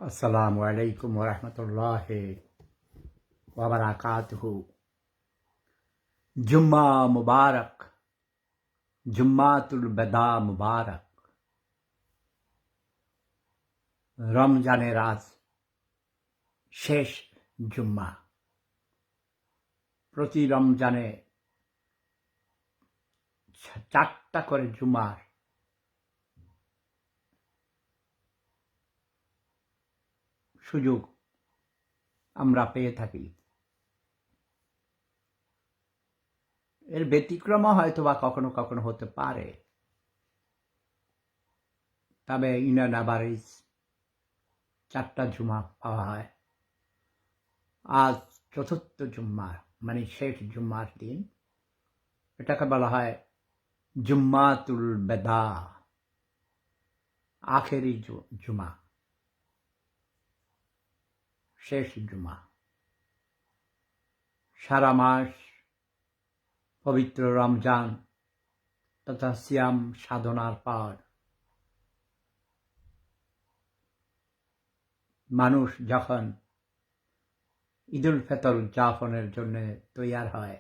আসসালামু আলাইকুম ওরহমতুল্লাহি ওয়া বারাকাতুহু। জুম্মা মুবারক, জুম্মাতুল বেদা মুবারক। রমজানের আজ শেষ জুম্মা। প্রতি রমজানে 4টা করে জুম্মার সুযোগ আমরা পেয়ে থাকি। এর ব্যতিক্রমও হয়তো বা কখনো কখনো হতে পারে, তবে ইন অ্যাভারেজ 4টা জুম্মা পাওয়া হয়। আজ চতুর্থ জুম্মা, মানে শেষ জুম্মার দিন। এটাকে বলা হয় জুম্মাতুল বেদা, আখেরি জুমা, শেষ জুমা। সারা মাস পবিত্র রমজান তথা সিয়াম সাধনার পর মানুষ যখন ঈদুল ফিতর উদযাপনের জন্য তৈয়ার হয়,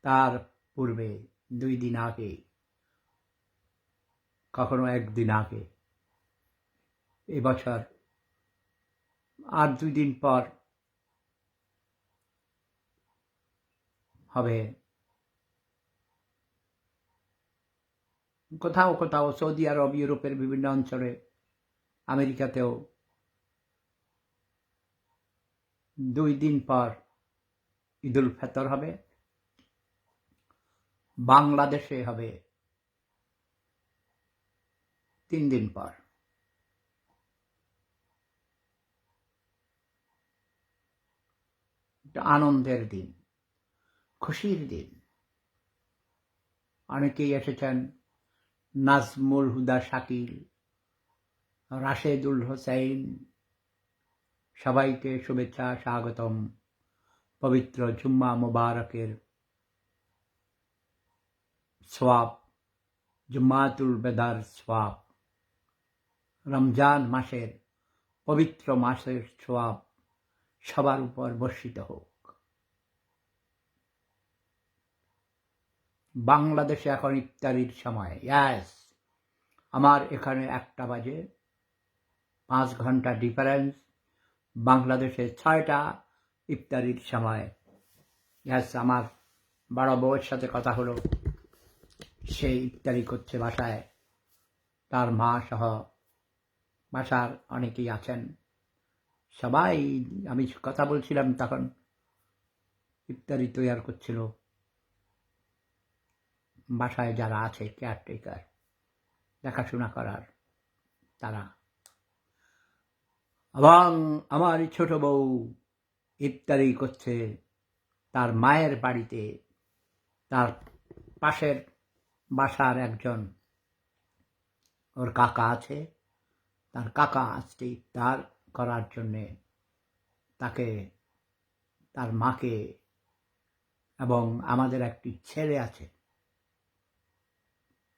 তার পূর্বে 2 দিন আগে, কখনো 1 দিন আগে, এবছর আর 2 দিন পর হবে কোথাও কোথাও সৌদি আরব, ইউরোপের বিভিন্ন অঞ্চলে, আমেরিকাতেও 2 দিন পর ঈদুল ফিতর হবে। বাংলাদেশে হবে 3 দিন পর। আনন্দের দিন, খুশির দিন। অনেকেই এসেছেন, নাজমুল হুদা শাকিল, রাশেদুল হোসেন, সবাইকে শুভেচ্ছা, স্বাগতম পবিত্র জুম্মা মুবারকের সওয়াব, জুম্মাতুল বেদার সওয়াব, রমজান মাসের পবিত্র মাসের সওয়াব সবার উপর বর্ষিত হোক। বাংলাদেশে এখন ইফতারির সময়। আমার এখানে 1টা বাজে, 5 ঘন্টা ডিফারেন্স। বাংলাদেশে 6টা ইফতারির সময়। আমার বড় বউয়ের সাথে কথা হলো, সে ইফতারি করছে বাসায়, তার মা সহ বাসার অনেকেই আছেন। সবাই, আমি কথা বলছিলাম তখন ইফতারি তৈয়ার করছিল বাসায় যারা আছে, কেয়ারটেকার, দেখাশোনা করার তারা। এবং আমার ছোট বউ ইফতারি করছে তার মায়ের বাড়িতে। তার পাশের বাসার একজন, ওর কাকা আছে, তার কাকা আজকে ইফতার করার জন্যে তাকে, তার মাকে, এবং আমাদের একটি ছেলে আছে,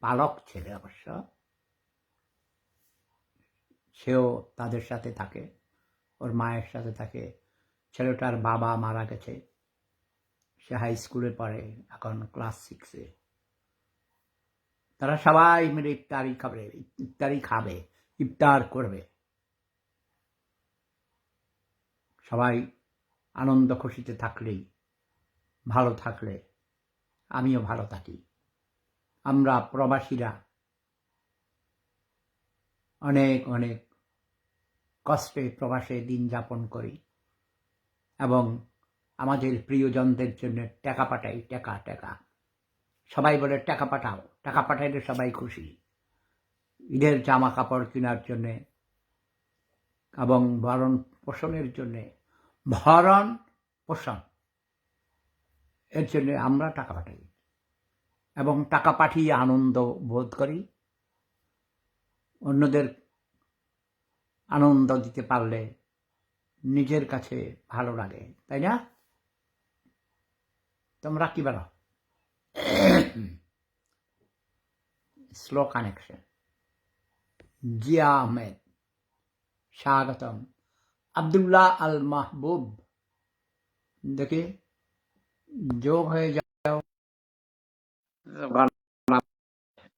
পালক ছেলে অবশ্য, সেও তাদের সাথে থাকে, ওর মায়ের সাথে থাকে। ছেলেটার বাবা মারা গেছে, সে হাই স্কুলে পড়ে, এখন ক্লাস 6-এ। তারা সবাই মিলে ইফতারি খাবে, ইফতার করবে। সবাই আনন্দ খুশিতে থাকলেই, ভালো থাকলে আমিও ভালো থাকি। আমরা প্রবাসীরা অনেক অনেক কষ্টে প্রবাসে দিন যাপন করি এবং আমাদের প্রিয়জনদের জন্য টাকা পাঠাই। টাকা সবাই বলে টাকা পাঠাও, টাকা পাঠাইলে সবাই খুশি। ঈদের জামা কাপড় কেনার জন্যে এবং ভরণ পোষণের জন্যে, ভরণ পোষণ এর জন্যে আমরা টাকা পাঠাই এবং টাকা পাঠিয়ে আনন্দ বোধ করি। অন্যদের আনন্দ দিতে পারলে নিজের কাছে ভালো লাগে, তাই না? তোমরা কি বলো? Slow connection. জিয়া আহমেদ, স্বাগতম। আব্দুল্লাহ আল মাহবুব, দেখি যোগ হয়ে যাও।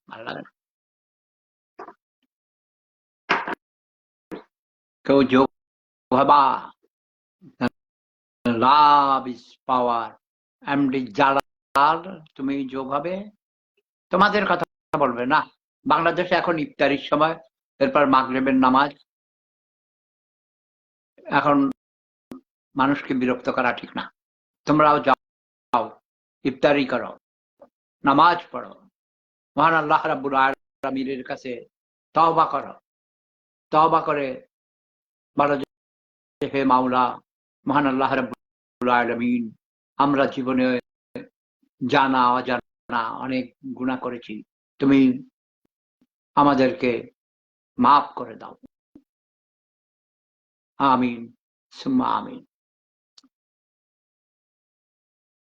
ভালো লাগে না। কেউ যোগ হবা, love is power. MD Jalal, তুমি যোগ হবে, তোমাদের কথা বলবে না। বাংলাদেশে এখন ইফতারির সময়, এরপর মাগরিবের নামাজ। এখন মানুষকে বিরক্ত করা ঠিক না। তোমরাও যাও, ইফতারি করো, নামাজ পড়ো, মহান আল্লাহ রাব্বুল আলামিনের কাছে তওবা করো। তওবা করে বলো যে, হে মাওলা, মহান আল্লাহ রাব্বুল আলামিন, আমরা জীবনে জানা অজানা অনেক গুনাহ করেছি, তুমি আমাদেরকে মাফ করে দাও। আমিন সুম্মা আমিন।